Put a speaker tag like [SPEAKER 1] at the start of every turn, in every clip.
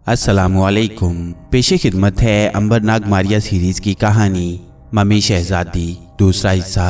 [SPEAKER 1] अस्सलामुअलैकुम। पेशे खिदमत है अंबरनाग मारिया सीरीज की कहानी मम्मी शहजादी, दूसरा हिस्सा।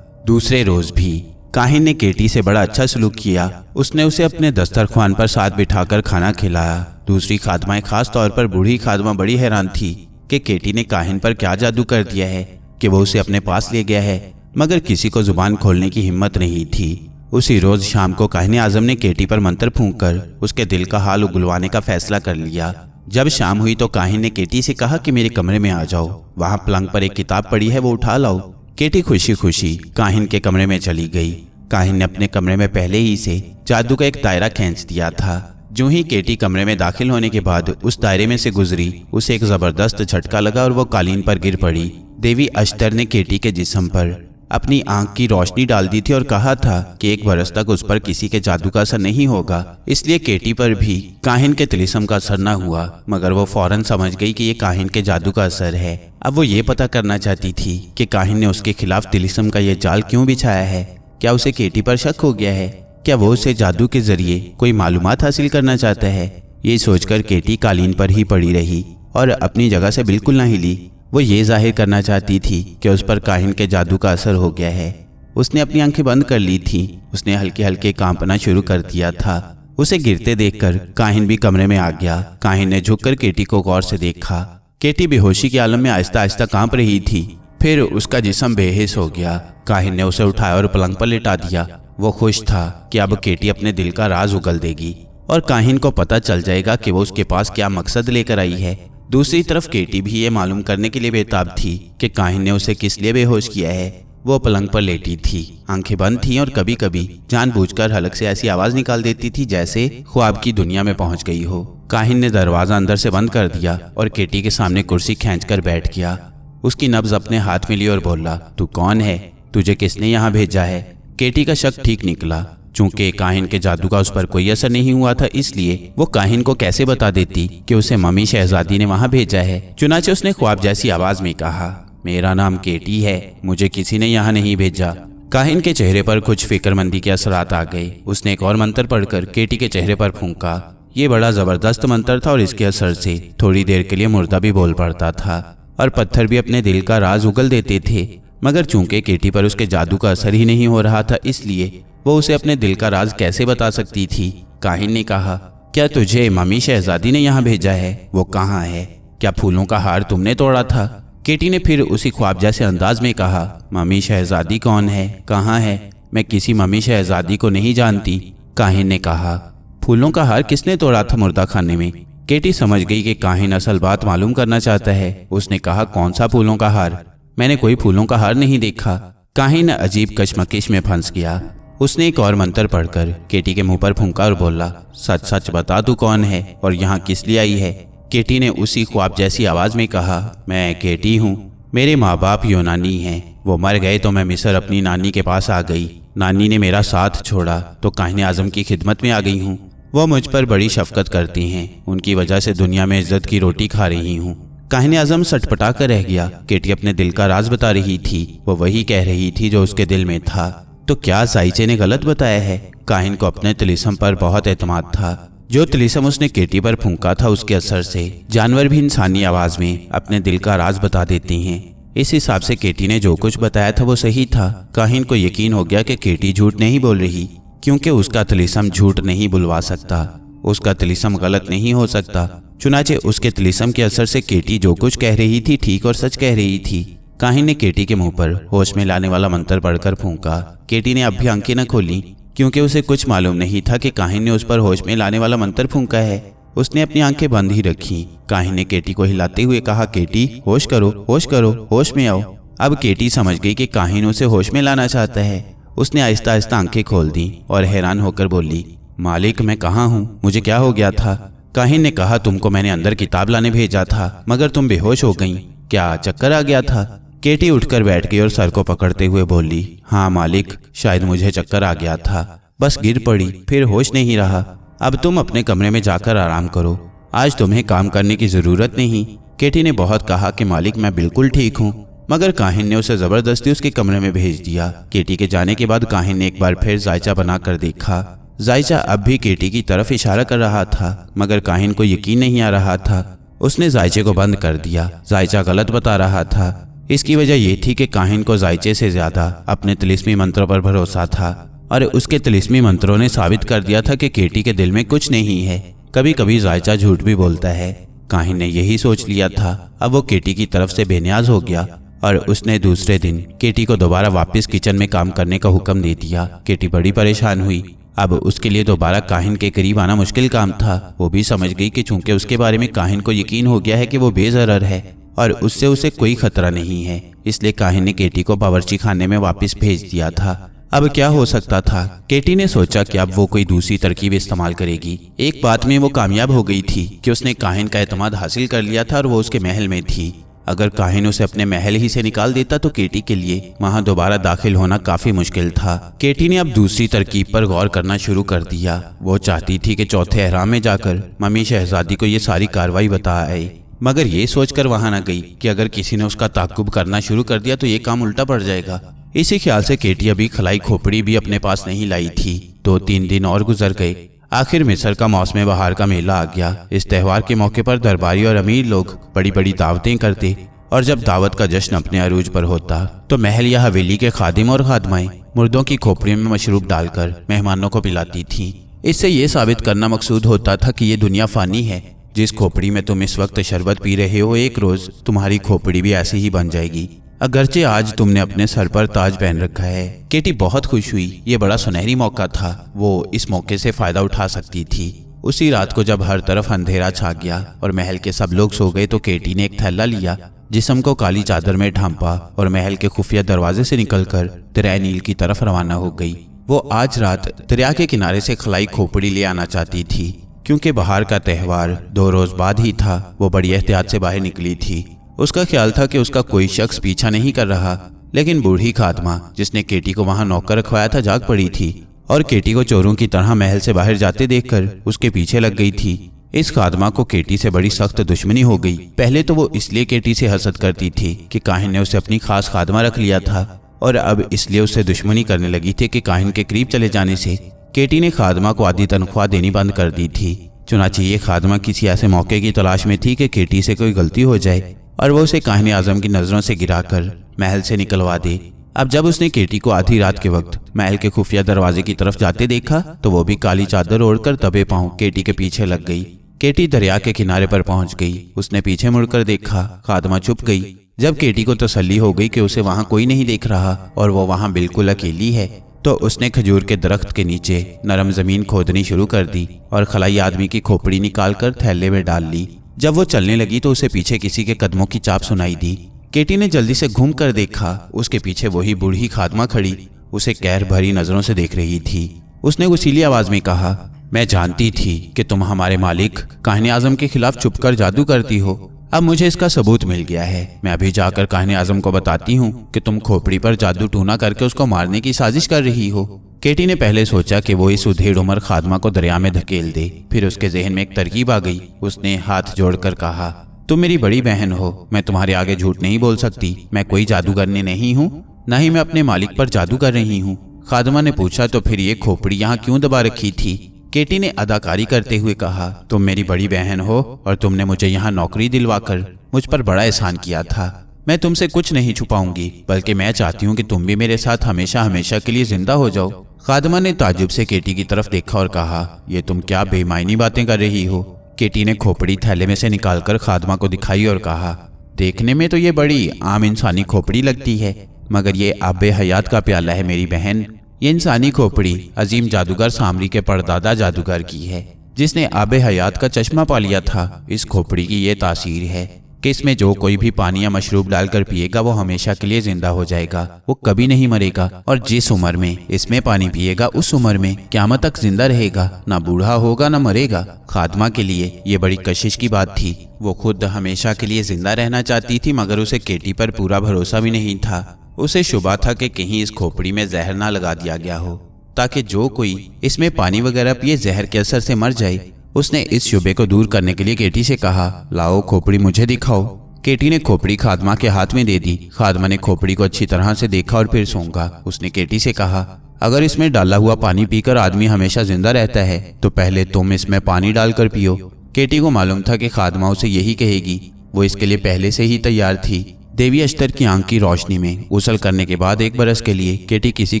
[SPEAKER 1] दूसरे रोज भी काहिन ने केटी से बड़ा अच्छा सलूक किया। उसने उसे अपने दस्तरख्वान पर साथ बिठाकर खाना खिलाया। दूसरी खादमाएं, खास तौर पर बूढ़ी खादमा, बड़ी हैरान थी कि केटी ने काहिन पर क्या जादू कर दिया है कि वो उसे अपने पास ले गया है, मगर किसी को जुबान खोलने की हिम्मत नहीं थी। उसी रोज शाम को काहिन आजम ने केटी पर मंत्र फूंककर उसके दिल का हाल उगलवाने का फैसला कर लिया। जब शाम हुई तो काहिन ने केटी से कहा कि मेरे कमरे में आ जाओ, वहां पलंग पर एक किताब पड़ी है, वो उठा लाओ। केटी खुशी खुशी काहिन के कमरे में चली गई। काहिन ने अपने कमरे में पहले ही से जादू का एक दायरा खींच दिया था। जो ही केटी कमरे में दाखिल होने के बाद उस दायरे में से गुजरी, उसे एक जबरदस्त झटका लगा और वो कालीन पर गिर पड़ी। देवी अश्तर ने केटी के जिस्म पर अपनी आंख की रोशनी डाल दी थी और कहा था कि 1 बरस तक उस पर किसी के जादू का असर नहीं होगा। इसलिए केटी पर भी काहिन के तिलिस्म का असर न हुआ, मगर वो फौरन समझ गई कि ये काहिन के जादू का असर है। अब वो ये पता करना चाहती थी कि काहिन ने उसके खिलाफ तिलिस्म का ये जाल क्यों बिछाया है। क्या उसे केटी पर शक हो गया है? क्या वो उसे जादू के जरिए कोई मालूमात हासिल करना चाहता है? ये सोचकर केटी कालीन पर ही पड़ी रही और अपनी जगह से बिल्कुल न हिली। वो ये जाहिर करना चाहती थी कि उस पर काहिन के जादू का असर हो गया है। उसने अपनी आंखें बंद कर ली थी। उसने हल्के हल्के कांपना शुरू कर दिया था। उसे गिरते देखकर काहिन भी कमरे में आ गया। काहिन ने झुककर केटी को गौर से देखा। केटी बेहोशी के आलम में आहिस्ता आहिस्ता कांप रही थी। फिर उसका जिस्म बेहिस हो गया। काहिन ने उसे उठाया और पलंग पर लिटा दिया। वो खुश था कि अब केटी अपने दिल का राज उगल देगी और काहिन को पता चल जाएगा कि वो उसके पास क्या मकसद लेकर आई है। दूसरी तरफ केटी भी ये मालूम करने के लिए बेताब थी कि काहिन ने उसे किस लिए बेहोश किया है। वो पलंग पर लेटी थी, आंखें बंद थीं और कभी कभी जानबूझकर हलक से ऐसी आवाज निकाल देती थी जैसे ख्वाब की दुनिया में पहुंच गई हो। काहिन ने दरवाजा अंदर से बंद कर दिया और केटी के सामने कुर्सी खींचकर बैठ गया। उसकी नब्ज अपने हाथ में ली और बोला, तू कौन है? तुझे किसने यहाँ भेजा है? केटी का शक ठीक निकला। चूंकि काहिन के जादू का उस पर कोई असर नहीं हुआ था, इसलिए वो काहिन को कैसे बता देती कि उसे मम्मी शहजादी ने वहां भेजा है। चुनाचे उसने ख्वाब जैसी आवाज में कहा, मेरा नाम केटी है, मुझे किसी ने यहाँ नहीं भेजा। काहिन के चेहरे पर कुछ फिक्रमंदी के असरात आ गए। उसने एक और मंत्र पढ़कर केटी के चेहरे पर फूंका। ये बड़ा जबरदस्त मंत्र था और इसके असर से थोड़ी देर के लिए मुर्दा भी बोल पड़ता था और पत्थर भी अपने दिल का राज उगल देते थे। मगर चूंकि केटी पर उसके जादू का असर ही नहीं हो रहा था, इसलिए वो उसे अपने दिल का राज कैसे बता सकती थी। काहिन ने कहा, क्या तुझे मम्मी शहजादी ने यहाँ भेजा है? वो कहाँ है? क्या फूलों का हार तुमने तोड़ा था? केटी ने फिर उसी ख्वाब जैसे अंदाज में कहा, मम्मी शहजादी कौन है? कहाँ है? मैं किसी मम्मी शहजादी को नहीं जानती। काहिन ने कहा, फूलों का हार किसने तोड़ा था मुर्दा खाने में? केटी समझ गई कि काहिन असल बात मालूम करना चाहता है। उसने कहा, कौन सा फूलों का हार? मैंने कोई फूलों का हार नहीं देखा। काहिन अजीब कशमकश में फंस गया। उसने एक और मंत्र पढ़कर केटी के मुंह पर फूंका और बोला, सच सच बता तू कौन है और यहाँ किस लिए आई है? केटी ने उसी ख्वाब जैसी आवाज में कहा, मैं केटी हूँ। मेरे माँ बाप यूनानी हैं, वो मर गए तो मैं मिस्र अपनी नानी के पास आ गई। नानी ने मेरा साथ छोड़ा तो काहिन आजम की खिदमत में आ गई हूँ। वो मुझ पर बड़ी शफकत करती हैं, उनकी वजह से दुनिया में इज्जत की रोटी खा रही हूँ। काहिन आजम सटपटा कर रह गया। केटी अपने दिल का राज बता रही थी। वो वही कह रही थी जो उसके दिल में था। तो क्या साइचे ने गलत बताया है? काहिन को अपने तिलिस्म पर बहुत एतमाद था। जो तिलिस्म उसने केटी पर फूंका था, उसके असर से जानवर भी इंसानी आवाज में अपने दिल का राज बता देते हैं। इस हिसाब से केटी ने जो कुछ बताया था वो सही था। काहिन को यकीन हो गया कि केटी झूठ नहीं बोल रही, क्योंकि उसका तिलिस्म झूठ नहीं बुलवा सकता। उसका तिलिस्म गलत नहीं हो सकता। चुनाचे उसके तिलिस्म के असर से केटी जो कुछ कह रही थी ठीक और सच कह रही थी। काहिन ने केटी के मुंह पर होश में लाने वाला मंत्र पढ़कर फूंका। केटी ने अब भी आंखें न खोली, क्योंकि उसे कुछ मालूम नहीं था कि काहिन ने उस पर होश में लाने वाला मंत्र फूंका है। उसने अपनी आंखें बंद ही रखी। काहिन ने केटी को हिलाते हुए कहा, केटी होश करो, होश करो, होश में आओ। अब केटी समझ गई कि काहिन उसे होश में लाना चाहता है। उसने आहिस्ता आहिस्ता आंखें खोल दी और हैरान होकर बोली, मालिक मैं कहाँ हूँ? मुझे क्या हो गया था? काहिन ने कहा, तुमको मैंने अंदर किताब लाने भेजा था, मगर तुम बेहोश हो गई। क्या चक्कर आ गया था? केटी उठकर बैठ गई और सर को पकड़ते हुए बोली, हाँ मालिक, शायद मुझे चक्कर आ गया था, बस गिर पड़ी, फिर होश नहीं रहा। अब तुम अपने कमरे में जाकर आराम करो, आज तुम्हें काम करने की जरूरत नहीं। केटी ने बहुत कहा कि मालिक मैं बिल्कुल ठीक हूँ, मगर काहिन ने उसे जबरदस्ती उसके कमरे में भेज दिया। केटी के जाने के बाद काहिन ने एक बार फिर जायचा बनाकर देखा। जायचा अब भी केटी की तरफ इशारा कर रहा था, मगर काहिन को यकीन नहीं आ रहा था। उसने जायचे को बंद कर दिया। जायचा गलत बता रहा था। इसकी वजह यह थी कि काहिन को जायचे से ज्यादा अपने तिलिस्मी मंत्रों पर भरोसा था और उसके तिलिस्मी मंत्रों ने साबित कर दिया था कि केटी के दिल में कुछ नहीं है। कभी कभी जायचा झूठ भी बोलता है। काहिन ने यही सोच लिया था। अब वो केटी की तरफ से बेनियाज हो गया और उसने दूसरे दिन केटी को दोबारा वापस किचन में काम करने का हुक्म दे दिया। केटी बड़ी परेशान हुई। अब उसके लिए दोबारा काहिन के करीब आना मुश्किल काम था। वो भी समझ गई कि चूंकि उसके बारे में काहिन को यकीन हो गया है कि वो बेज़रर है और उससे उसे कोई खतरा नहीं है, इसलिए काहिन ने केटी को बावर्ची खाने में वापस भेज दिया था। अब क्या हो सकता था? केटी ने सोचा कि अब वो कोई दूसरी तरकीब इस्तेमाल करेगी। एक बात में वो कामयाब हो गई थी कि उसने काहिन का एतमाद हासिल कर लिया था और वो उसके महल में थी। अगर काहिन उसे अपने महल ही से निकाल देता तो केटी के लिए वहां दोबारा दाखिल होना काफी मुश्किल था। केटी ने अब दूसरी तरकीब पर गौर करना शुरू कर दिया। वो चाहती थी कि चौथे एहराम में जाकर मम्मी शहजादी को ये सारी कार्रवाई बता आए, मगर ये सोचकर वहां न गई कि अगर किसी ने उसका ताक़ुब करना शुरू कर दिया तो ये काम उल्टा पड़ जाएगा। इसी ख्याल से केटी अभी खलाई खोपड़ी भी अपने पास नहीं लाई थी। 2-3 दिन और गुजर गए। आखिर मिस्र का मौसम बहार का मेला आ गया। इस त्यौहार के मौके पर दरबारी और अमीर लोग बड़ी बड़ी दावतें करते और जब दावत का जश्न अपने अरूज पर होता तो महल या हवेली के खादिम और खादमाएं मुर्दों की खोपड़ियों में मशरूब डालकर मेहमानों को पिलाती थीं। इससे ये साबित करना मकसूद होता था कि ये दुनिया फानी है। जिस खोपड़ी में तुम इस वक्त शरबत पी रहे हो, एक रोज तुम्हारी खोपड़ी भी ऐसी ही बन जाएगी, अगरचे आज तुमने अपने सर पर ताज पहन रखा है। केटी बहुत खुश हुई। ये बड़ा सुनहरी मौका था। वो इस मौके से फायदा उठा सकती थी। उसी रात को जब हर तरफ अंधेरा छा गया और महल के सब लोग सो गए तो केटी ने एक थैला लिया, जिस्म को काली चादर में ढांपा और महल के खुफिया दरवाजे से निकलकर दरिया नील की तरफ रवाना हो गई। वो आज रात दरिया के किनारे से खलाई खोपड़ी ले आना चाहती थी। क्योंकि बहार का त्यौहार 2 रोज बाद ही था, वो बड़ी एहतियात से बाहर निकली थी। उसका ख्याल था कि उसका कोई शख्स पीछा नहीं कर रहा, लेकिन बूढ़ी खादमा जिसने केटी को वहां नौकर रखवाया था जाग पड़ी थी और केटी को चोरों की तरह महल से बाहर जाते देखकर उसके पीछे लग गई थी। इस खादमा को केटी से बड़ी सख्त दुश्मनी हो गई। पहले तो वो इसलिए केटी से हसद करती थी कि काहिन ने उसे अपनी खास खादमा रख लिया था और अब इसलिए उससे दुश्मनी करने लगी थी कि काहिन के करीब चले जाने से केटी ने खादमा को आधी तनख्वाह देनी बंद कर दी थी। चुनांचे ये खादमा किसी ऐसे मौके की तलाश में थी कि केटी से कोई गलती हो जाए और वो उसे काहिन आजम की नजरों से गिराकर महल से निकलवा दे। अब जब उसने केटी को आधी रात के वक्त महल के खुफिया दरवाजे की तरफ जाते देखा तो वो भी काली चादर ओढ़कर दबे पांव केटी के पीछे लग गई। केटी दरिया के किनारे पर पहुंच गई। उसने पीछे मुड़कर देखा, खादमा छुप गई। जब केटी को तसल्ली हो गई कि उसे वहां कोई नहीं देख रहा और वो वहां बिल्कुल अकेली है, तो उसने खजूर के दरख्त के नीचे नरम जमीन खोदनी शुरू कर दी और खलाई आदमी की खोपड़ी निकालकर थैले में डाल ली। जब वो चलने लगी तो उसे पीछे किसी के कदमों की चाप सुनाई दी। केटी ने जल्दी से घूम कर देखा। उसके पीछे वही बूढ़ी खादमा खड़ी उसे कहर भरी नजरों से देख रही थी। उसने उसीली आवाज में कहा, मैं जानती थी कि तुम हमारे मालिक काहिन आजम के खिलाफ छुपकर जादू करती हो। अब मुझे इसका सबूत मिल गया है। मैं अभी जाकर काहिन आजम को बताती हूँ कि तुम खोपड़ी पर जादू टूना करके उसको मारने की साजिश कर रही हो। केटी ने पहले सोचा कि वो इस उधेड़ उम्र खादमा को दरिया में धकेल दे, फिर उसके जहन में एक तरकीब आ गई। उसने हाथ जोड़कर कहा, तुम मेरी बड़ी बहन हो, मैं तुम्हारे आगे झूठ नहीं बोल सकती। मैं कोई जादूगरनी नहीं हूँ, न ही मैं अपने मालिक पर जादू कर रही हूँ। खादमा ने पूछा, तो फिर ये खोपड़ी यहाँ क्यों दबा रखी थी? केटी ने अदाकारी करते हुए कहा, तुम मेरी बड़ी बहन हो और तुमने मुझे यहाँ नौकरी दिलवाकर मुझ पर बड़ा एहसान किया था। मैं तुमसे कुछ नहीं छुपाऊंगी, बल्कि मैं चाहती हूँ कि तुम भी मेरे साथ हमेशा हमेशा के लिए जिंदा हो जाओ। खादमा ने ताज्जुब से केटी की तरफ देखा और कहा, ये तुम क्या बेमायनी बातें कर रही हो? केटी ने खोपड़ी थैले में से निकालकर खादमा को दिखाई और कहा, देखने में तो ये बड़ी आम इंसानी खोपड़ी लगती है, मगर ये आबे हयात का प्याला है मेरी बहन। ये इंसानी खोपड़ी अजीम जादूगर सामरी के परदादा जादूगर की है, जिसने आबे हयात का चश्मा पा लिया था। इस खोपड़ी की ये तासीर है कि इसमें जो कोई भी पानी या मशरूब डालकर पिएगा वो हमेशा के लिए जिंदा हो जाएगा, वो कभी नहीं मरेगा, और जिस उम्र में इसमें पानी पिएगा उस उम्र में क़यामत तक जिंदा रहेगा, ना बूढ़ा होगा ना मरेगा। खादमा के लिए ये बड़ी कशिश की बात थी। वो खुद हमेशा के लिए जिंदा रहना चाहती थी, मगर उसे केटी पर पूरा भरोसा भी नहीं था। उसे शुबा था कि कहीं इस खोपड़ी में जहर ना लगा दिया गया हो, ताकि जो कोई इसमें पानी वगैरह पिए जहर के असर से मर जाए। उसने इस शुबे को दूर करने के लिए केटी से कहा, लाओ खोपड़ी मुझे दिखाओ। केटी ने खोपड़ी खादमा के हाथ में दे दी। खादमा ने खोपड़ी को अच्छी तरह से देखा और फिर सूंघा। उसने केटी से कहा, अगर इसमें डाला हुआ पानी पीकर आदमी हमेशा जिंदा रहता है तो पहले तुम इसमें पानी डालकर पियो। केटी को मालूम था कि खादमा उसे यही कहेगी। वो इसके लिए पहले से ही तैयार थी। देवी अश्तर की आंख की रोशनी में उछल करने के बाद 1 बरस के लिए केटी किसी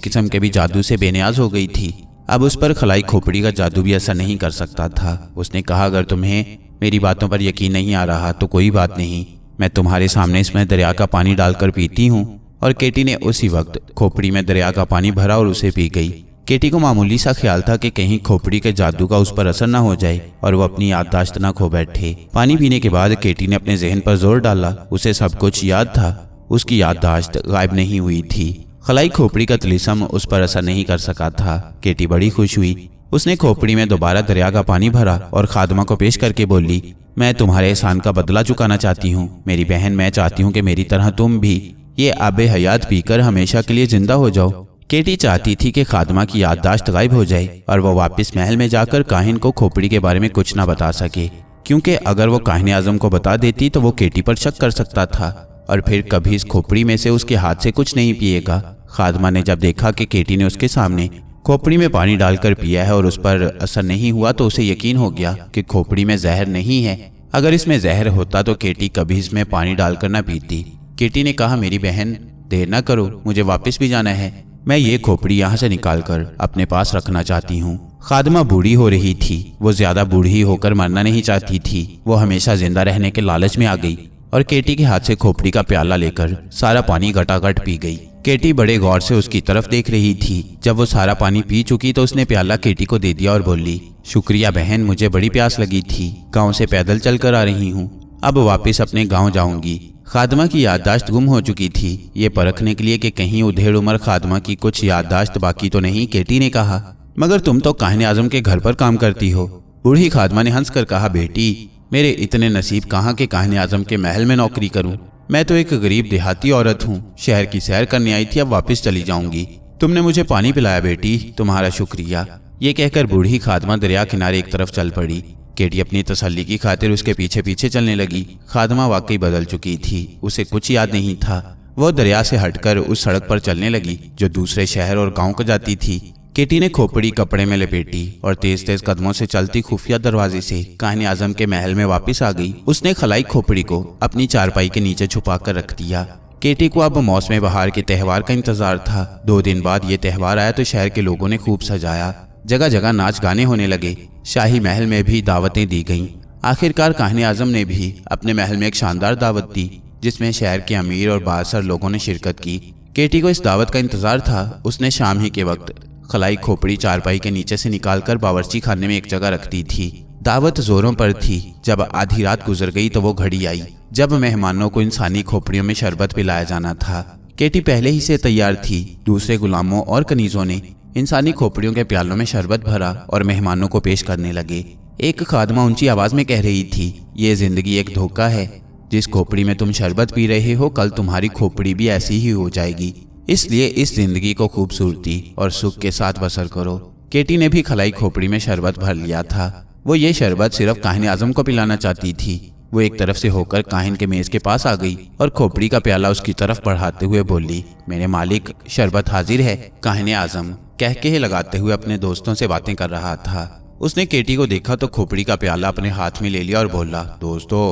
[SPEAKER 1] किस्म के भी जादू से बेनियाज हो गई थी। अब उस पर खलाई खोपड़ी का जादू भी असर नहीं कर सकता था। उसने कहा, अगर तुम्हें मेरी बातों पर यकीन नहीं आ रहा तो कोई बात नहीं, मैं तुम्हारे सामने इसमें दरिया का पानी डालकर पीती हूँ। और केटी ने उसी वक्त खोपड़ी में दरिया का पानी भरा और उसे पी गई। केटी को मामूली सा ख्याल था कि कहीं खोपड़ी के जादू का उस पर असर न हो जाए और वो अपनी याददाश्त न खो बैठे। पानी पीने के बाद केटी ने अपने जहन पर जोर डाला। उसे सब कुछ याद था। उसकी याददाश्त गायब नहीं हुई थी। खलाई खोपड़ी का तिलिस्म उस पर असर नहीं कर सका था। केटी बड़ी खुश हुई। उसने खोपड़ी में दोबारा दरिया का पानी भरा और खादमा को पेश करके बोली, मैं तुम्हारे एहसान का बदला चुकाना चाहती हूँ। मेरी बहन, मैं चाहती हूँ कि मेरी तरह तुम भी ये आबे हयात पीकर हमेशा के लिए जिंदा हो जाओ। केटी चाहती थी कि खादमा की याददाश्त गायब हो जाए और वो वापस महल में जाकर काहिन को खोपड़ी के बारे में कुछ ना बता सके, क्योंकि अगर वो काहिन आजम को बता देती तो वो केटी पर शक कर सकता था और फिर कभी इस खोपड़ी में से उसके हाथ से कुछ नहीं पिएगा। खादमा ने जब देखा कि केटी ने उसके सामने खोपड़ी में पानी डालकर पिया है और उस पर असर नहीं हुआ तो उसे यकीन हो गया कि खोपड़ी में जहर नहीं है। अगर इसमें जहर होता तो केटी कभी इसमें पानी डालकर न पीती। केटी ने कहा, मेरी बहन, देर ना करो, मुझे वापस भी जाना है। मैं ये खोपड़ी यहाँ से निकालकर अपने पास रखना चाहती हूँ। खादमा बूढ़ी हो रही थी। वो ज्यादा बूढ़ी होकर मरना नहीं चाहती थी। वो हमेशा जिंदा रहने के लालच में आ गई और केटी के हाथ से खोपड़ी का प्याला लेकर सारा पानी गटागट पी गई। केटी बड़े गौर से उसकी तरफ देख रही थी। जब वो सारा पानी पी चुकी तो उसने प्याला केटी को दे दिया और बोली, शुक्रिया बहन, मुझे बड़ी प्यास लगी थी। गाँव से पैदल चल कर आ रही हूँ। अब वापिस अपने गाँव जाऊंगी। खादमा की याददाश्त गुम हो चुकी थी। ये परखने के लिए कि कहीं उधेड़ उम्र खादमा की कुछ याददाश्त बाकी तो नहीं, केटी ने कहा, मगर तुम तो काहिन आजम के घर पर काम करती हो। बूढ़ी खादमा ने हंसकर कहा, बेटी, मेरे इतने नसीब कहाँ के काहिन आजम के महल में नौकरी करूं। मैं तो एक गरीब देहाती औरत हूँ। शहर की सैर करने आई थी, अब वापस चली जाऊंगी। तुमने मुझे पानी पिलाया बेटी, तुम्हारा शुक्रिया। ये कहकर बूढ़ी खादमा दरिया किनारे एक तरफ चल पड़ी। केटी अपनी तसल्ली की खातिर उसके पीछे पीछे चलने लगी। खादमा वाकई बदल चुकी थी। उसे कुछ याद नहीं था। वो दरिया से हटकर उस सड़क पर चलने लगी जो दूसरे शहर और गांव को जाती थी। केटी ने खोपड़ी कपड़े में लपेटी और तेज तेज कदमों से चलती खुफिया दरवाजे से काहिन आजम के महल में वापस आ गई। उसने खलाई खोपड़ी को अपनी चारपाई के नीचे छुपा कर रख दिया। केटी को अब मौसम बहार के त्यौहार का इंतजार था। 2 दिन बाद ये त्यौहार आया तो शहर के लोगों ने खूब सजाया। जगह जगह नाच गाने होने लगे। शाही महल में भी दावतें दी गईं। आखिरकार काहिन आजम ने भी अपने महल में एक शानदार दावत दी जिसमें शहर के अमीर और बासर लोगों ने शिरकत की। केटी को इस दावत का इंतजार था। उसने शाम ही के वक्त खलाई खोपड़ी चारपाई के नीचे से निकालकर बावर्ची खाने में एक जगह रख दी थी। दावत जोरों पर थी। जब आधी रात गुजर गई तो वो घड़ी आई जब मेहमानों को इंसानी खोपड़ियों में शरबत पिलाया जाना था। केटी पहले ही से तैयार थी। दूसरे गुलामों और कनीजों ने इंसानी खोपड़ियों के प्यालों में शरबत भरा और मेहमानों को पेश करने लगे। एक खादमा ऊंची आवाज में कह रही थी, ये जिंदगी एक धोखा है। जिस खोपड़ी में तुम शरबत पी रहे हो, कल तुम्हारी खोपड़ी भी ऐसी ही हो जाएगी। इसलिए इस जिंदगी को खूबसूरती और सुख के साथ बसर करो। केटी ने भी खलाई खोपड़ी में शरबत भर लिया था। वो ये शरबत सिर्फ काहिन आजम को पिलाना चाहती थी। वो एक तरफ से होकर काहिन के मेज के पास आ गई और खोपड़ी का प्याला उसकी तरफ बढ़ाते हुए बोली, मेरे मालिक, शरबत हाजिर है। काहिन आजम कह के लगाते हुए अपने दोस्तों से बातें कर रहा था। उसने केटी को देखा तो खोपड़ी का प्याला अपने हाथ में ले लिया और बोला, दोस्तों,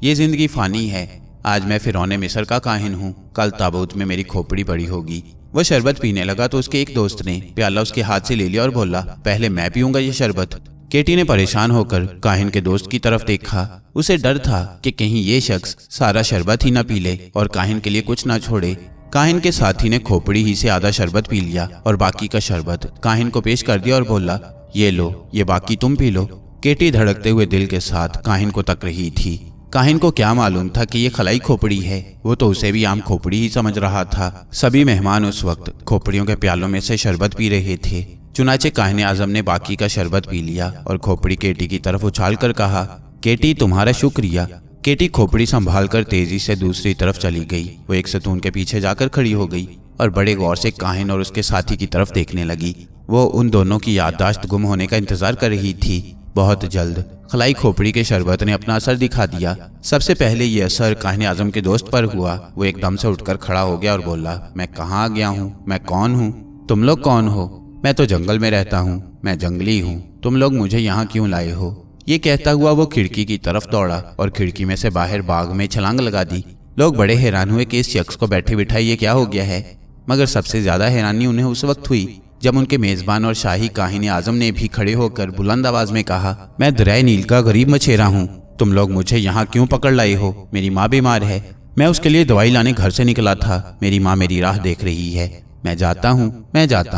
[SPEAKER 1] ये जिंदगी फानी है। आज मैं फिरौने मिस्र का काहिन हूँ। कल ताबूत में मेरी खोपड़ी पड़ी होगी। वह शरबत पीने लगा तो उसके एक दोस्त ने प्याला उसके हाथ से ले लिया और बोला, पहले मैं पीऊंगा ये शरबत। केटी ने परेशान होकर काहिन के दोस्त की तरफ देखा। उसे डर था कि कहीं ये शख्स सारा शरबत ही न पी ले और काहिन के लिए कुछ न छोड़े। काहिन के साथी ने खोपड़ी ही से आधा शरबत पी लिया और बाकी का शरबत काहिन को पेश कर दिया और बोला, ये लो, ये बाकी तुम पी लो। केटी धड़कते हुए दिल के साथ काहिन को तक रही थी। काहिन को क्या मालूम था कि ये खलाई खोपड़ी है। वो तो उसे भी आम खोपड़ी ही समझ रहा था। सभी मेहमान उस वक्त खोपड़ियों के प्यालों में से शरबत पी रहे थे। चुनाचे काहिन आजम ने बाकी का शरबत पी लिया और खोपड़ी केटी की तरफ उछाल कर कहा, केटी, तुम्हारा शुक्रिया। केटी खोपड़ी संभाल कर तेजी से दूसरी तरफ चली गई। वो एक सतून के पीछे जाकर खड़ी हो गई और बड़े गौर से काहिन और उसके साथी की तरफ देखने लगी। वो उन दोनों की याददाश्त गुम होने का इंतजार कर रही थी। बहुत जल्द खलाई खोपड़ी के शरबत ने अपना असर दिखा दिया। सबसे पहले ये असर काहिन आजम के दोस्त पर हुआ। वो एकदम से उठकर खड़ा हो गया और बोला, मैं कहाँ आ गया हूँ? मैं कौन हूँ? तुम लोग कौन हो? मैं तो जंगल में रहता हूँ, मैं जंगली हूँ, तुम लोग मुझे यहाँ क्यों लाए हो? ये कहता हुआ वो खिड़की की तरफ दौड़ा और खिड़की में से बाहर बाग में छलांग लगा दी। लोग बड़े हैरान हुए कि इस शख्स को बैठे बिठाए ये क्या हो गया है, मगर सबसे ज्यादा हैरानी उन्हें उस वक्त हुई जब उनके मेजबान और शाही काहिन आजम ने भी खड़े होकर बुलंद आवाज में कहा, मैं दरिया नील का गरीब मछेरा हूँ, तुम लोग मुझे यहाँ क्यों पकड़ लाए हो? मेरी माँ बीमार है, मैं उसके लिए दवाई लाने घर से निकला था, मेरी माँ मेरी राह देख रही है, मैं जाता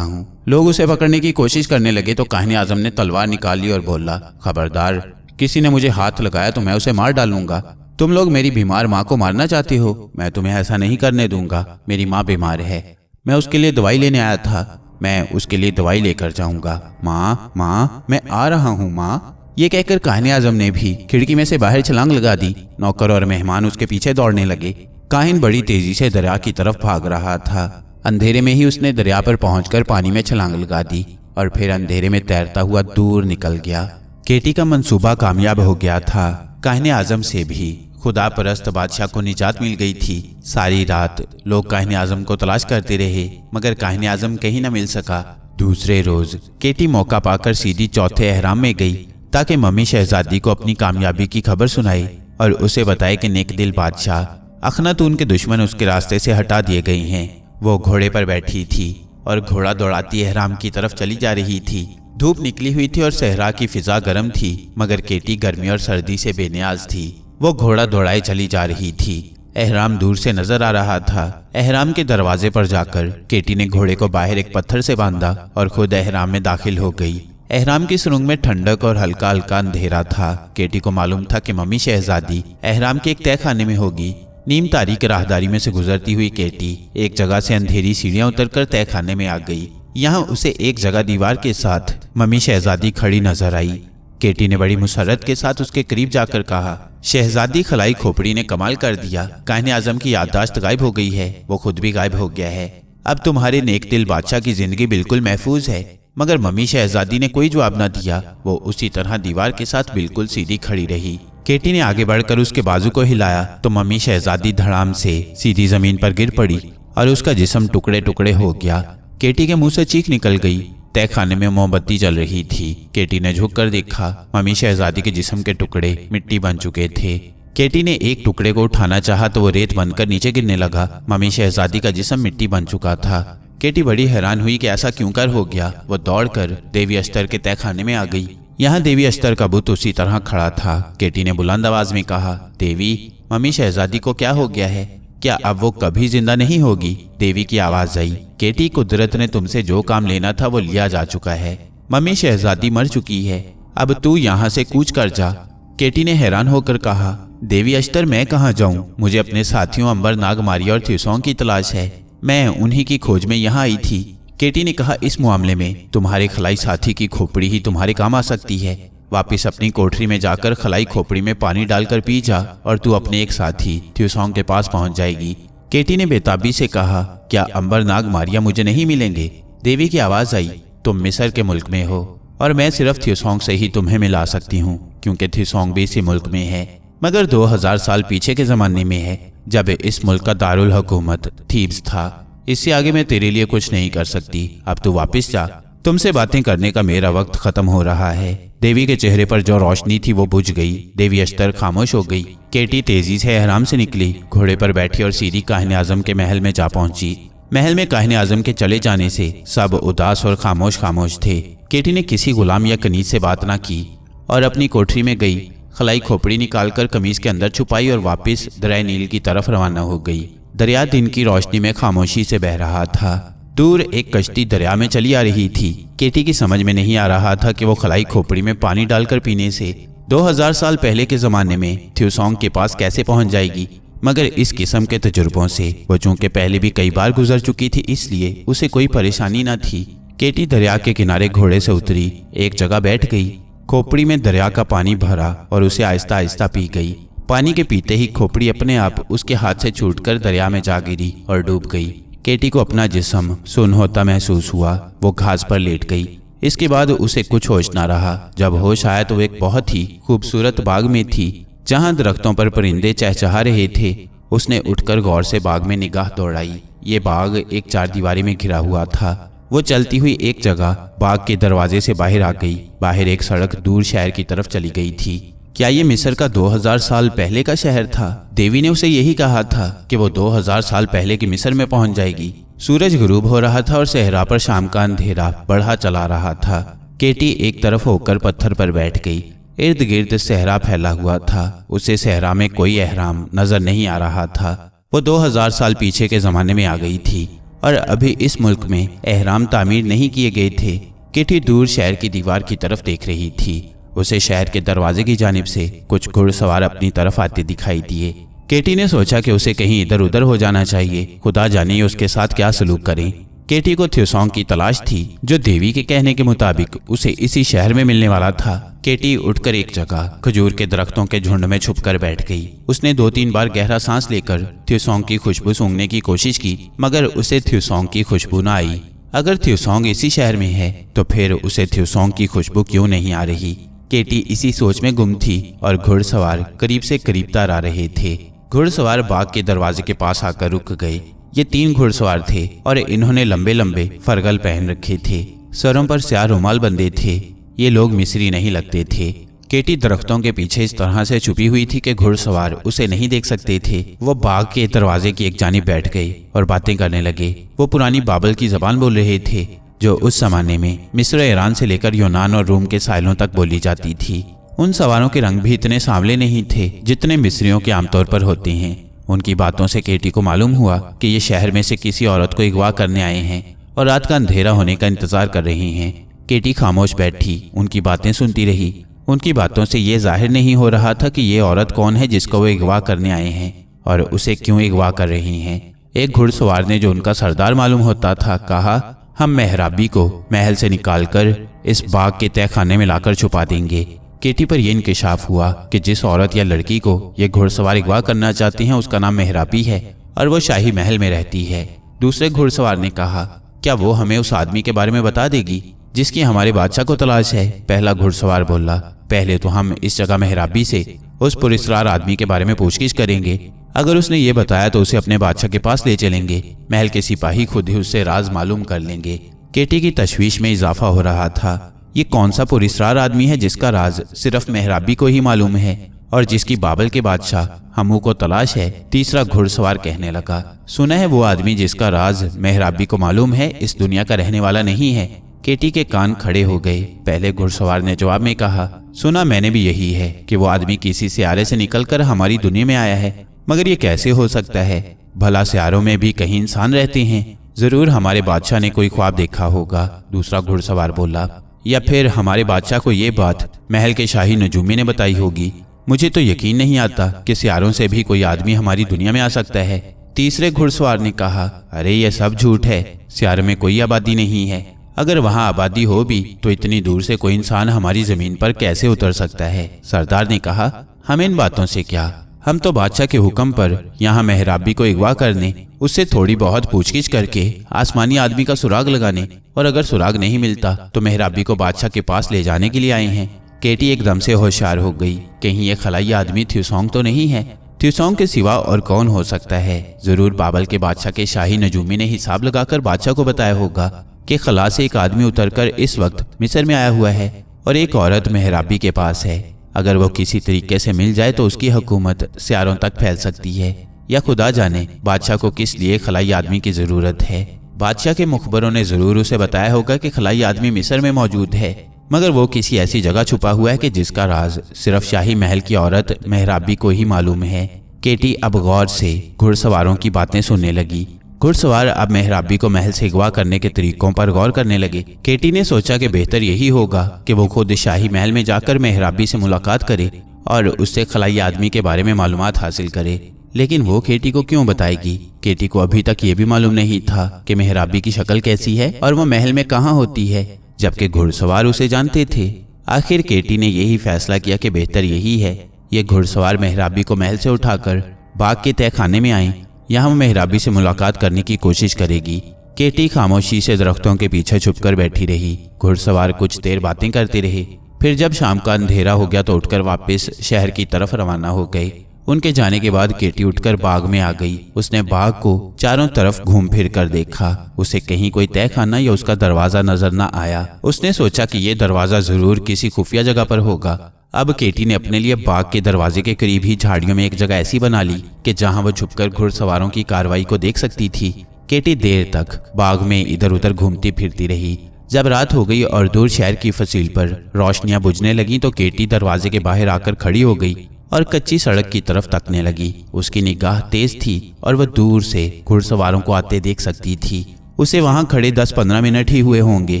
[SPEAKER 1] हूँ। लोग उसे पकड़ने की कोशिश करने लगे तो काहिन आजम ने तलवार निकाल ली और बोला, खबरदार, किसी ने मुझे हाथ लगाया तो मैं उसे मार डालूंगा। तुम लोग मेरी बीमार माँ को मारना चाहते हो? मैं तुम्हें ऐसा नहीं करने दूंगा। मेरी माँ बीमार है, मैं उसके लिए दवाई लेने आया था, मैं उसके लिए दवाई लेकर जाऊंगा। माँ, मैं आ रहा हूँ माँ। ये कहकर काहिन आजम ने भी खिड़की में से बाहर छलांग लगा दी। नौकर और मेहमान उसके पीछे दौड़ने लगे। काहिन बड़ी तेजी से दरिया की तरफ भाग रहा था। अंधेरे में ही उसने दरिया पर पहुंचकर पानी में छलांग लगा दी और फिर अंधेरे में तैरता हुआ दूर निकल गया। केटी का मंसूबा कामयाब हो गया था। काहिन आजम से भी खुदा परस्त बादशाह को निजात मिल गई थी। सारी रात लोग काहिन आजम को तलाश करते रहे मगर काहिन आजम कहीं न मिल सका। दूसरे रोज केटी मौका पाकर सीधी चौथे एहराम में गई ताकि मम्मी शहजादी को अपनी कामयाबी की खबर सुनाए और उसे बताए कि नेक दिल बादशाह अखनातून के दुश्मन उसके रास्ते से हटा दिए गए हैं। वो घोड़े पर बैठी थी और घोड़ा दौड़ाती एहराम की तरफ चली जा रही थी। धूप निकली हुई थी और सहरा की फिजा गर्म थी मगर केटी गर्मी और सर्दी से बेनियाज थी। वो घोड़ा दौड़ाए चली जा रही थी। एहराम दूर से नजर आ रहा था। एहराम के दरवाजे पर जाकर केटी ने घोड़े को बाहर एक पत्थर से बांधा और खुद एहराम में दाखिल हो गई। एहराम की सुरंग में ठंडक और हल्का हल्का अंधेरा था। केटी को मालूम था कि मम्मी शहजादी एहराम के एक तय खाने में होगी। नीम तारीख राहदारी में से गुजरती हुई केटी एक जगह से अंधेरी सीढ़ियां उतरकर तय खाने में आ गई। यहाँ उसे एक जगह दीवार के साथ मम्मी शहजादी खड़ी नजर आई। केटी ने बड़ी मुसरत के साथ उसके करीब जाकर कहा, शहजादी खलाई खोपड़ी ने कमाल कर दिया। काहिन आजम की याददाश्त गायब हो गई है, वो खुद भी गायब हो गया है। अब तुम्हारे नेक दिल बादशाह की जिंदगी बिल्कुल महफूज है। मगर मम्मी शहजादी ने कोई जवाब न दिया। वो उसी तरह दीवार के साथ बिल्कुल सीधी खड़ी रही। केटी ने आगे बढ़कर उसके बाजू को हिलाया तो मम्मी शहजादी धड़ाम से सीधी जमीन पर गिर पड़ी और उसका जिस्म टुकड़े टुकड़े हो गया। केटी के मुंह से चीख निकल गई। तय खाने में मोमबत्ती जल रही थी। केटी ने झुककर देखा, मम्मी शहजादी के जिस्म के टुकड़े मिट्टी बन चुके थे। केटी ने एक टुकड़े को उठाना चाहा तो वो रेत बनकर नीचे गिरने लगा। मम्मी शहजादी का जिस्म मिट्टी बन चुका था। केटी बड़ी हैरान हुई कि ऐसा क्यों कर हो गया। वो दौड़कर देवी अस्तर के तय खाने में आ गई। यहाँ देवी अस्तर का बुत उसी तरह खड़ा था। केटी ने बुलंद आवाज में कहा, देवी, मम्मी शहजादी को क्या हो गया है? क्या अब वो कभी जिंदा नहीं होगी? देवी की आवाज आई, केटी, कुदरत ने तुमसे जो काम लेना था वो लिया जा चुका है। मम्मी शहजादी मर चुकी है, अब तू यहाँ से कूच कर जा। केटी ने हैरान होकर कहा, देवी अस्तर, मैं कहाँ जाऊँ? मुझे अपने साथियों अंबर, नाग, मारिया और थ्यूसोंग की तलाश है। मैं उन्हीं की खोज में यहाँ आई थी। केटी ने कहा, इस मामले में तुम्हारे खलाई साथी की खोपड़ी ही तुम्हारे काम आ सकती है। वापिस अपनी कोठरी में जाकर खलाई खोपड़ी में पानी डालकर पी जा और तू अपने एक साथी थ्यूसोंग के पास पहुंच जाएगी। केटी ने बेताबी से कहा, क्या अंबर, नाग, मारिया मुझे नहीं मिलेंगे? देवी की आवाज आई, तुम मिस्र के मुल्क में हो और मैं सिर्फ थ्यूसोंग से ही तुम्हें मिला सकती हूँ क्योंकि थ्यूसोंग भी इसी मुल्क में है, मगर 2000 साल पीछे के जमाने में है जब इस मुल्क का दारुल हुकूमत थीब्स था। इससे आगे मैं तेरे लिए कुछ नहीं कर सकती। अब तू वापिस जा, तुमसे बातें करने का मेरा वक्त खत्म हो रहा है। देवी के चेहरे पर जो रोशनी थी वो बुझ गई। देवी अस्तर खामोश हो गई। केटी तेजी से एहराम से निकली, घोड़े पर बैठी और सीधी काहिन आजम के महल में जा पहुंची। महल में काहिन आजम के चले जाने से सब उदास और खामोश खामोश थे। केटी ने किसी गुलाम या कनीज से बात ना की और अपनी कोठरी में गई। खलाई खोपड़ी निकालकर कमीज के अंदर छुपाई और वापिस दरिया नील की तरफ रवाना हो गई। दरिया दिन की रोशनी में खामोशी से बह रहा था। दूर एक कश्ती दरिया में चली आ रही थी। केटी की समझ में नहीं आ रहा था कि वो खलाई खोपड़ी में पानी डालकर पीने से 2000 साल पहले के जमाने में थ्यूसोंग के पास कैसे पहुंच जाएगी, मगर इस किस्म के तजुर्बों से वो चूंकि पहले भी कई बार गुजर चुकी थी इसलिए उसे कोई परेशानी न थी। केटी दरिया के किनारे घोड़े से उतरी, एक जगह बैठ गई। खोपड़ी में दरिया का पानी भरा और उसे आहिस्ता आहिस्ता पी गई। पानी के पीते ही खोपड़ी अपने आप उसके हाथ से छूटकर दरिया में जा गिरी और डूब गई। केटी को अपना जिस्म सुन्न होता महसूस हुआ। वो घास पर लेट गई। इसके बाद उसे कुछ होश ना रहा। जब होश आया तो एक बहुत ही खूबसूरत बाग में थी जहां दरख्तों पर परिंदे चहचहा रहे थे। उसने उठकर गौर से बाग में निगाह दौड़ाई। ये बाग एक चारदीवारी में घिरा हुआ था। वो चलती हुई एक जगह बाग के दरवाजे से बाहर आ गई। बाहर एक सड़क दूर शहर की तरफ चली गई थी। क्या ये मिस्र का 2000 साल पहले का शहर था? देवी ने उसे यही कहा था कि वो 2000 साल पहले की मिस्र में पहुंच जाएगी। सूरज गुरूब हो रहा था और सहरा पर शाम का अंधेरा बढ़ा चला रहा था। केटी एक तरफ होकर पत्थर पर बैठ गई। इर्द गिर्द सहरा फैला हुआ था। उसे सहरा में कोई एहराम नजर नहीं आ रहा था। वो 2000 साल पीछे के जमाने में आ गई थी और अभी इस मुल्क में एहराम तामीर नहीं किए गए थे। केटी दूर शहर की दीवार की तरफ देख रही थी। उसे शहर के दरवाजे की जानिब से कुछ घुड़सवार अपनी तरफ आते दिखाई दिए। केटी ने सोचा कि उसे कहीं इधर उधर हो जाना चाहिए, खुदा जाने उसके साथ क्या सलूक करें। केटी को थ्योसॉन्ग की तलाश थी, जो देवी के कहने के मुताबिक उसे इसी शहर में मिलने वाला था। केटी उठकर एक जगह खजूर के दरख्तों के झुंड में छुपकर बैठ गई। उसने 2-3 बार गहरा सांस लेकर थ्योसॉन्ग की खुशबू सूंघने की कोशिश की, मगर उसे थ्योसॉन्ग की खुशबू न आई। अगर थ्योसॉन्ग इसी शहर में है तो फिर उसे थ्योसॉन्ग की खुशबू क्यों नहीं आ रही? केटी इसी सोच में गुम थी और घुड़सवार करीब से करीब तर आ रहे थे। घुड़सवार बाग के दरवाजे के पास आकर रुक गए। ये 3 घुड़सवार थे और इन्होंने लंबे लंबे फरगल पहन रखे थे। सरों पर स्याह रुमाल बंधे थे। ये लोग मिस्री नहीं लगते थे। केटी दरख्तों के पीछे इस तरह से छुपी हुई थी कि घुड़सवार उसे नहीं देख सकते थे। वो बाग के दरवाजे की एक जानिब बैठ गए और बातें करने लगे। वो पुरानी बाबल की जबान बोल रहे थे, जो उस जमाने में मिस्र, ईरान से लेकर यूनान और रोम के साहिलों तक बोली जाती थी। उन सवारों के रंग भी इतने सांवले नहीं थे जितने मिस्रियों के आमतौर पर होते हैं। उनकी बातों से केटी को मालूम हुआ कि ये शहर में से किसी औरत को अगवा करने आए हैं और रात का अंधेरा होने का इंतजार कर रहे हैं। केटी खामोश बैठी उनकी बातें सुनती रही। उनकी बातों से ये जाहिर नहीं हो रहा था कि ये औरत कौन है जिसको वो अगवा करने आए हैं और उसे क्यों अगवा कर रही हैं। एक घुड़सवार ने, जो उनका सरदार मालूम होता था, कहा, हम मेहराबी को महल से निकालकर इस बाग के तहखाने में लाकर छुपा देंगे। केटी पर यह इंकिशाफ हुआ कि जिस औरत या लड़की को ये घुड़सवार अगवा करना चाहती हैं उसका नाम मेहराबी है और वो शाही महल में रहती है। दूसरे घुड़सवार ने कहा, क्या वो हमें उस आदमी के बारे में बता देगी जिसकी हमारे बादशाह को तलाश है? पहला घुड़सवार बोला, पहले तो हम इस जगह मेहराबी से उस पुरस्कार आदमी के बारे में पूछगिछ करेंगे। अगर उसने ये बताया तो उसे अपने बादशाह के पास ले चलेंगे। महल के सिपाही खुद ही उससे राज मालूम कर लेंगे। केटी की तशवीश में इजाफा हो रहा था। ये कौन सा पुरस्कार आदमी है जिसका राज सिर्फ मेहराबी को ही मालूम है और जिसकी बाबल के बादशाह हमू को तलाश है? तीसरा घुड़सवार कहने लगा, सुना है वो आदमी जिसका राज मेहराबी को मालूम है इस दुनिया का रहने वाला नहीं है। केटी के कान खड़े हो गए। पहले घुड़सवार ने जवाब में कहा, सुना मैंने भी यही है कि वो आदमी किसी सियारे से निकलकर हमारी दुनिया में आया है, मगर ये कैसे हो सकता है? भला सियारों में भी कहीं इंसान रहते हैं। जरूर हमारे बादशाह ने कोई ख्वाब देखा होगा। दूसरा घुड़सवार बोला, या फिर हमारे बादशाह को ये बात महल के शाही नजूमी ने बताई होगी। मुझे तो यकीन नहीं आता कि सियारों से भी कोई आदमी हमारी दुनिया में आ सकता है। तीसरे घुड़सवार ने कहा, अरे ये सब झूठ है। सियार में कोई आबादी नहीं है। अगर वहाँ आबादी हो भी तो इतनी दूर से कोई इंसान हमारी जमीन पर कैसे उतर सकता है? सरदार ने कहा, हमें इन बातों से क्या, हम तो बादशाह के हुक्म पर यहाँ मेहराबी को अगवा करने, उससे थोड़ी बहुत पूछगिछ करके आसमानी आदमी का सुराग लगाने, और अगर सुराग नहीं मिलता तो मेहराबी को बादशाह के पास ले जाने के लिए आए हैं। केटी एकदम से होशियार हो गई। कहीं ये खलाई आदमी थ्योसॉन्ग तो नहीं है? थ्योसॉन्ग के सिवा और कौन हो सकता है? जरूर बाबल के बादशाह के शाही नजूमी ने हिसाब लगाकर बादशाह को बताया होगा कि खला से एक आदमी उतरकर इस वक्त मिस्र में आया हुआ है और एक औरत मेहराबी के पास है। अगर वो किसी तरीके से मिल जाए तो उसकी हुकूमत सियारों तक फैल सकती है, या खुदा जाने बादशाह को किस लिए खलाई आदमी की जरूरत है। बादशाह के मुखबरों ने जरूर उसे बताया होगा कि खलाई आदमी मिस्र में मौजूद है, मगर वो किसी ऐसी जगह छुपा हुआ है कि जिसका राज सिर्फ शाही महल की औरत मेहराबी को ही मालूम है। केटी अब गौर से घुड़सवारों की बातें सुनने लगी। घुड़सवार अब मेहराबी को महल से अगवा करने के तरीकों पर गौर करने लगे। केटी ने सोचा कि बेहतर यही होगा कि वो खुद शाही महल में जाकर मेहराबी से मुलाकात करे और उससे खलाई आदमी के बारे में मालूमात हासिल करे। लेकिन वो केटी को क्यों बताएगी? केटी को अभी तक ये भी मालूम नहीं था कि मेहराबी की शक्ल कैसी है और वो महल में कहाँ होती है, जबकि घुड़सवार उसे जानते थे। आखिर केटी ने यही फैसला किया कि बेहतर यही है ये घुड़सवार मेहराबी को महल से उठाकर बाग के तहखाने में आए। यहाँ मेहराबी से मुलाकात करने की कोशिश करेगी। केटी खामोशी से दरख्तों के पीछे छुपकर बैठी रही। घुड़सवार कुछ देर बातें करते रहे। फिर जब शाम का अंधेरा हो गया तो उठकर वापस शहर की तरफ रवाना हो गए। उनके जाने के बाद केटी उठकर बाग में आ गई। उसने बाग को चारों तरफ घूम फिर कर देखा। उसे कहीं कोई तहखाना या उसका दरवाजा नजर न आया। उसने सोचा कि ये दरवाजा जरूर किसी खुफिया जगह पर होगा। अब केटी ने अपने लिए बाग के दरवाजे के करीब ही झाड़ियों में एक जगह ऐसी बना ली कि जहां वो छुपकर घुड़सवारों की कार्रवाई को देख सकती थी। केटी देर तक बाग में इधर उधर घूमती फिरती रही। जब रात हो गई और दूर शहर की फसील पर रोशनियां बुझने लगी तो केटी दरवाजे के बाहर आकर खड़ी हो गई और कच्ची सड़क की तरफ तकने लगी। उसकी निगाह तेज थी और वह दूर से घुड़सवारों को आते देख सकती थी। उसे वहां खड़े 10-15 मिनट ही हुए होंगे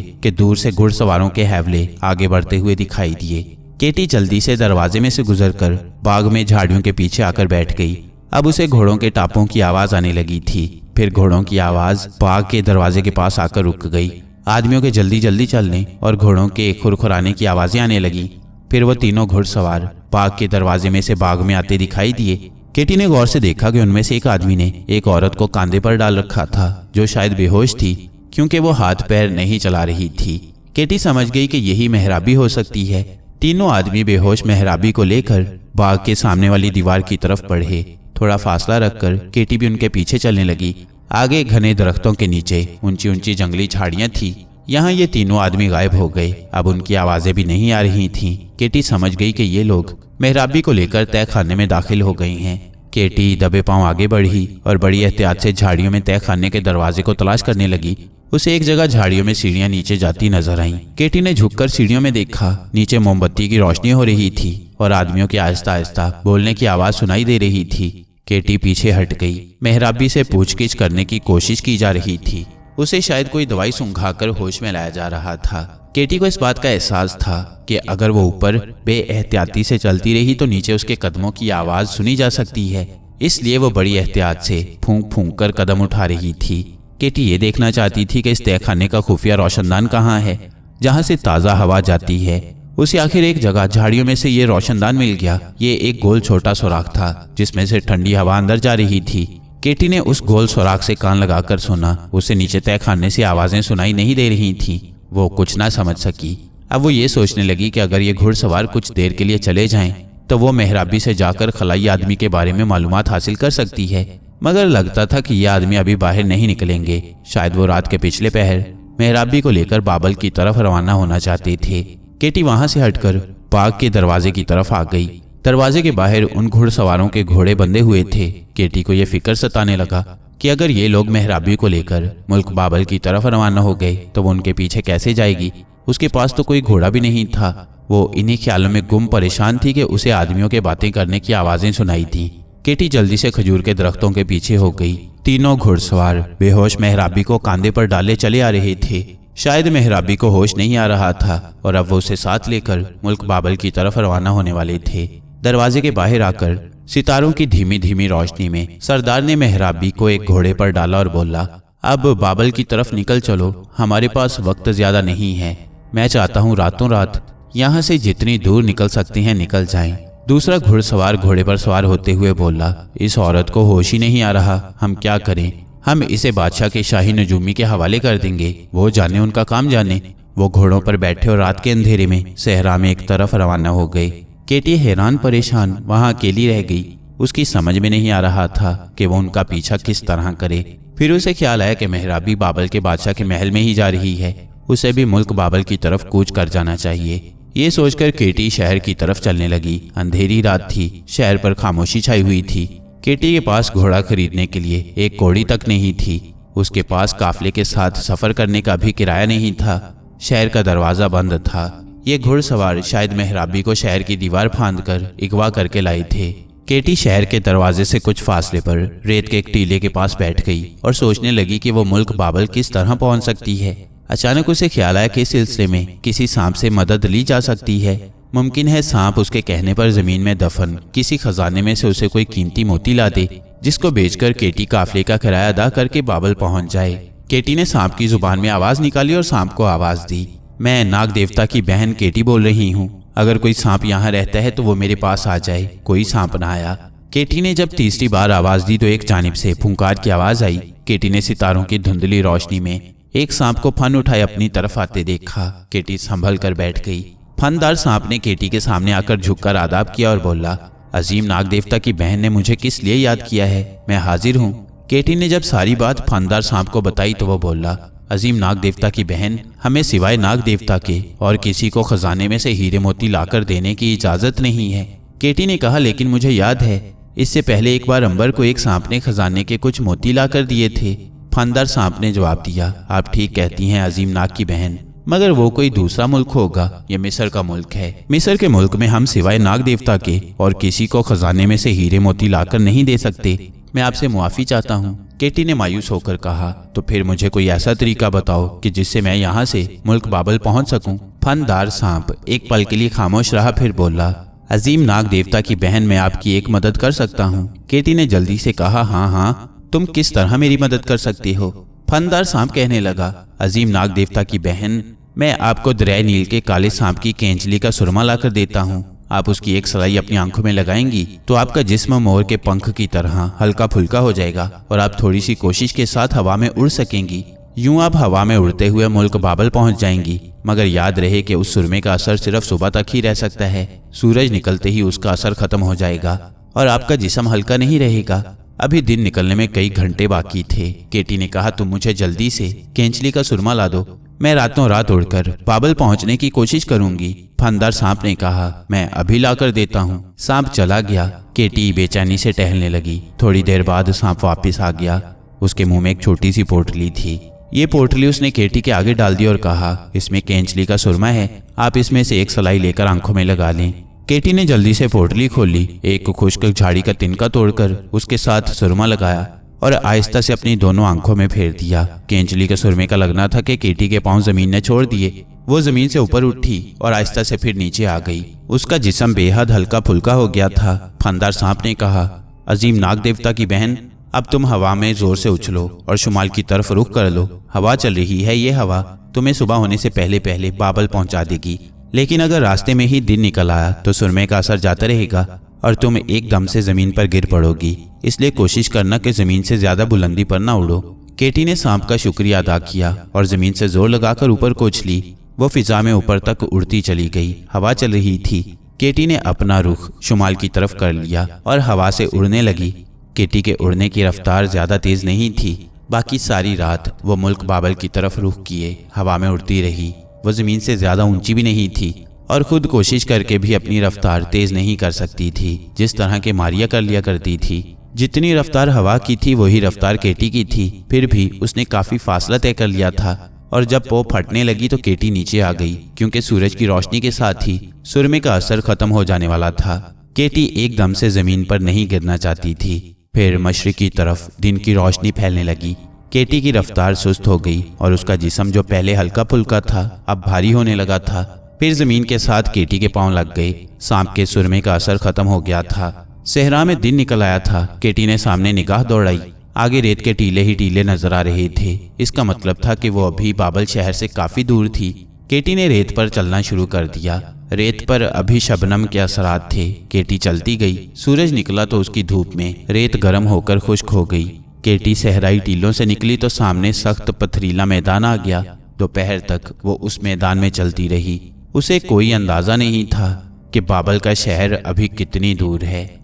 [SPEAKER 1] कि दूर से घुड़सवारों के हैवले आगे बढ़ते हुए दिखाई दिए। केटी जल्दी से दरवाजे में से गुजरकर बाग में झाड़ियों के पीछे आकर बैठ गई। अब उसे घोड़ों के टापों की आवाज आने लगी थी। फिर घोड़ों की आवाज बाग के दरवाजे के पास आकर रुक गई। आदमियों के जल्दी जल्दी चलने और घोड़ों के खुरखुराने की आवाजें आने लगी। फिर वो तीनों घुड़सवार बाग के दरवाजे में से बाग में आते दिखाई दिए। केटी ने गौर से देखा कि उनमें से एक आदमी ने एक औरत को कांधे पर डाल रखा था, जो शायद बेहोश थी क्योंकि वो हाथ पैर नहीं चला रही थी। केटी समझ गई कि यही मेहराबी हो सकती है। तीनों आदमी बेहोश मेहराबी को लेकर बाग के सामने वाली दीवार की तरफ बढ़े। थोड़ा फासला रखकर केटी भी उनके पीछे चलने लगी। आगे घने दरख्तों के नीचे ऊंची ऊंची जंगली झाड़ियां थी। यहाँ ये तीनों आदमी गायब हो गए। अब उनकी आवाजें भी नहीं आ रही थीं। केटी समझ गई कि ये लोग मेहराबी को लेकर तहखाने में दाखिल हो गए हैं। केटी दबे पांव आगे बढ़ी और बड़ी एहतियात से झाड़ियों में तहखाने के दरवाजे को तलाश करने लगी। उसे एक जगह झाड़ियों में सीढ़ियां नीचे जाती नजर आईं। केटी ने झुककर सीढ़ियों में देखा। नीचे मोमबत्ती की रोशनी हो रही थी और आदमियों की आहिस्ता आहिस्ता बोलने की आवाज सुनाई दे रही थी। केटी पीछे हट गई। मेहराबी से पूछगिछ करने की कोशिश की जा रही थी। उसे शायद कोई दवाई सुंघाकर होश में लाया जा रहा था। केटी को इस बात का एहसास था कि अगर वो ऊपर बेएहतियाती से चलती रही तो नीचे उसके कदमों की आवाज सुनी जा सकती है। इसलिए वो बड़ी एहतियात से फूंक फूंक कर कदम उठा रही थी। केटी ये देखना चाहती थी कि इस तहखाने का खुफिया रोशनदान कहाँ है, जहाँ से ताज़ा हवा जाती है। उसे आखिर एक जगह झाड़ियों में से ये रोशनदान मिल गया। ये एक गोल छोटा सुराख था जिसमें से ठंडी हवा अंदर जा रही थी। केटी ने उस गोल सुराख से कान लगाकर सुना। उसे नीचे तहखाने से आवाजें सुनाई नहीं दे रही थीं। वो कुछ ना समझ सकी। अब वो ये सोचने लगी कि अगर ये घुड़सवार कुछ देर के लिए चले जाएं तो वो मेहराबी से जाकर खलाई आदमी के बारे में मालूमात हासिल कर सकती है। मगर लगता था कि ये आदमी अभी बाहर नहीं निकलेंगे। शायद वो रात के पिछले पहर मेहराबी को लेकर बाबल की तरफ रवाना होना चाहते थे। केटी वहां से हटकर बाग के दरवाजे की तरफ आ गई। दरवाजे के बाहर उन घुड़सवारों के घोड़े बंधे हुए थे। केटी को यह फिक्र सताने लगा कि अगर ये लोग मेहराबी को लेकर मुल्क बाबल की तरफ रवाना हो गए तो वो उनके पीछे कैसे जाएगी। उसके पास तो कोई घोड़ा भी नहीं था। वो इन्हीं ख्यालों में गुम परेशान थी कि उसे आदमियों के बातें करने की आवाजें सुनाई थी। केटी जल्दी से खजूर के दरख्तों के पीछे हो गई। तीनों घुड़सवार बेहोश मेहराबी को कांधे पर डाले चले आ रहे थे। शायद मेहराबी को होश नहीं आ रहा था और अब वो उसे साथ लेकर मुल्क बाबल की तरफ रवाना होने वाले थे। दरवाजे के बाहर आकर सितारों की धीमी धीमी रोशनी में सरदार ने मेहराबी को एक घोड़े पर डाला और बोला, अब बाबल की तरफ निकल चलो। हमारे पास वक्त ज्यादा नहीं है। मैं चाहता हूँ रातों रात यहाँ से जितनी दूर निकल सकते हैं निकल जाएं। दूसरा घुड़सवार घोड़े पर सवार होते हुए बोला, इस औरत को होश ही नहीं आ रहा। हम क्या करें? हम इसे बादशाह के शाही नजूमी के हवाले कर देंगे। वो जाने, उनका काम जाने। वो घोड़ों पर बैठे और रात के अंधेरे में सहरा में एक तरफ रवाना हो गए। केटी हैरान परेशान वहां अकेली रह गई। उसकी समझ में नहीं आ रहा था कि वो उनका पीछा किस तरह करे। फिर उसे ख्याल आया कि मेहराबी बाबल के बादशाह के महल में ही जा रही है। उसे भी मुल्क बाबल की तरफ कूच कर जाना चाहिए। ये सोचकर केटी शहर की तरफ चलने लगी। अंधेरी रात थी। शहर पर खामोशी छाई हुई थी। केटी के पास घोड़ा खरीदने के लिए एक कौड़ी तक नहीं थी। उसके पास काफले के साथ सफर करने का भी किराया नहीं था। शहर का दरवाजा बंद था। ये घुड़सवार शायद मेहराबी को शहर की दीवार फांदकर अगवा करके लाए थे। केटी शहर के दरवाजे से कुछ फासले पर रेत के एक टीले के पास बैठ गई और सोचने लगी कि वो मुल्क बाबल किस तरह पहुंच सकती है। अचानक उसे ख्याल आया कि इस सिलसिले में किसी सांप से मदद ली जा सकती है। मुमकिन है सांप उसके कहने पर जमीन में दफन किसी खजाने में से उसे कोई कीमती मोती ला दे, जिसको बेचकर केटी काफले का किराया अदा करके बाबल पहुंच जाए। केटी ने सांप की जुबान में आवाज निकाली और सांप को आवाज दी, मैं नाग देवता की बहन केटी बोल रही हूँ। अगर कोई सांप यहाँ रहता है तो वो मेरे पास आ जाए। कोई सांप ना आया। केटी ने जब तीसरी बार आवाज दी तो एक जानिब से फुंकार की आवाज आई। केटी ने सितारों की धुंधली रोशनी में एक सांप को फन उठाए अपनी तरफ आते देखा। केटी संभल कर बैठ गई। फनदार सांप ने केटी के सामने आकर झुककर आदाब किया और बोला, अजीम नाग देवता की बहन ने मुझे किस लिए याद किया है, मैं हाजिर हूँ। केटी ने जब सारी बात फनदार सांप को बताई तो वो बोला, अजीम नाग देवता की बहन, हमें सिवाय नाग देवता के और किसी को खजाने में से हीरे मोती लाकर देने की इजाजत नहीं है। केटी ने कहा, लेकिन मुझे याद है, इससे पहले एक बार अंबर को एक सांप ने खजाने के कुछ मोती लाकर दिए थे। फनदार सांप ने जवाब दिया, आप ठीक कहती हैं अजीम नाग की बहन, मगर वो कोई दूसरा मुल्क होगा, ये मिस्र का मुल्क है। मिस्र के मुल्क में हम सिवाय नाग देवता के और किसी को खजाने में से हीरे मोती लाकर नहीं दे सकते। मैं आपसे मुआफी चाहता हूँ। केटी ने मायूस होकर कहा, तो फिर मुझे कोई ऐसा तरीका बताओ कि जिससे मैं यहाँ से मुल्क बाबल पहुँच सकूँ। फनदार सांप एक पल के लिए खामोश रहा, फिर बोला, अजीम नाग देवता की बहन, मैं आपकी एक मदद कर सकता हूँ। केटी ने जल्दी से कहा, हाँ, तुम किस तरह मेरी मदद कर सकती हो? फनदार सांप कहने लगा, अजीम नाग देवता की बहन, मैं आपको दरिया नील के काले सांप की केंचली का सुरमा लाकर देता हूँ। आप उसकी एक सलाई अपनी आंखों में लगाएंगी तो आपका जिस्म मोर के पंख की तरह हल्का फुल्का हो जाएगा और आप थोड़ी सी कोशिश के साथ हवा में उड़ सकेंगी। यूं आप हवा में उड़ते हुए मुल्क बाबल पहुंच जाएंगी, मगर याद रहे कि उस सुरमे का असर सिर्फ सुबह तक ही रह सकता है। सूरज निकलते ही उसका असर खत्म हो जाएगा और आपका जिस्म हल्का नहीं रहेगा। अभी दिन निकलने में कई घंटे बाकी थे। केटी ने कहा, तुम मुझे जल्दी से केंचली का सुरमा ला दो, मैं रातों रात उड़कर बाबल पहुंचने की कोशिश करूंगी। फनदार सांप ने कहा, मैं अभी लाकर देता हूँ। सांप चला गया। केटी बेचैनी से टहलने लगी। थोड़ी देर बाद सांप वापस आ गया। उसके मुंह में एक छोटी सी पोटली थी। ये पोटली उसने केटी के आगे डाल दी और कहा, इसमें केंचली का सुरमा है, आप इसमें से एक सलाई लेकर आंखों में लगा लें। केटी ने जल्दी से पोटली खोली, एक खुश्क झाड़ी का तिनका तोड़कर उसके साथ सुरमा लगाया और आहिस्ता से अपनी दोनों आंखों में फेर दिया। केंचली के सुरमे का लगना था कि केटी के पांव जमीन ने छोड़ दिए। वो जमीन से ऊपर उठी और आहिस्ता से फिर नीचे आ गई। उसका जिस्म बेहद हल्का फुल्का हो गया था। फनदार सांप ने कहा, अजीम नाग देवता की बहन, अब तुम हवा में जोर से उछलो और शुमाल की तरफ रुख कर लो। हवा चल रही है, ये हवा तुम्हें सुबह होने से पहले पहले बाबल पहुंचा देगी, लेकिन अगर रास्ते में ही दिन निकल आया तो सुरमे का असर जाता रहेगा और तुम एकदम से जमीन पर गिर पड़ोगी। इसलिए कोशिश करना कि जमीन से ज्यादा बुलंदी पर ना उड़ो। केटी ने सांप का शुक्रिया अदा किया और जमीन से जोर लगाकर ऊपर को उछली। वो फिजा में ऊपर तक उड़ती चली गई। हवा चल रही थी। केटी ने अपना रुख शुमाल की तरफ कर लिया और हवा से उड़ने लगी। केटी के उड़ने की रफ्तार ज्यादा तेज नहीं थी। बाकी सारी रात वो मुल्क बाबल की तरफ रुख किए हवा में उड़ती रही। वो जमीन से ज्यादा ऊंची भी नहीं थी और खुद कोशिश करके भी अपनी रफ्तार तेज नहीं कर सकती थी, जिस तरह के मारिया कर लिया करती थी। जितनी रफ्तार हवा की थी वही रफ्तार केटी की थी। फिर भी उसने काफी फासला तय कर लिया था और जब वो फटने लगी तो केटी नीचे आ गई, क्योंकि सूरज की रोशनी के साथ ही सुरमे का असर खत्म हो जाने वाला था। केटी एकदम से जमीन पर नहीं गिरना चाहती थी। फिर मशरिकी तरफ दिन की रोशनी फैलने लगी। केटी की रफ्तार सुस्त हो गई और उसका जिस्म जो पहले हल्का फुल्का था अब भारी होने लगा था। फिर जमीन के साथ केटी के पांव लग गए। सांप के सुरमे का असर खत्म हो गया था। सहरा में दिन निकल आया था। केटी ने सामने निगाह दौड़ाई। आगे रेत के टीले ही टीले नजर आ रहे थे। इसका मतलब था कि वो अभी बाबल शहर से काफी दूर थी। केटी ने रेत पर चलना शुरू कर दिया। रेत पर अभी शबनम के असरात थे। केटी चलती गई। सूरज निकला तो उसकी धूप में रेत गर्म होकर खुश्क हो गई। केटी सहराई टीलों से निकली तो सामने सख्त पथरीला मैदान आ गया। दोपहर तक वो उस मैदान में चलती रही। उसे कोई अंदाजा नहीं था कि बाबल का शहर अभी कितनी दूर है।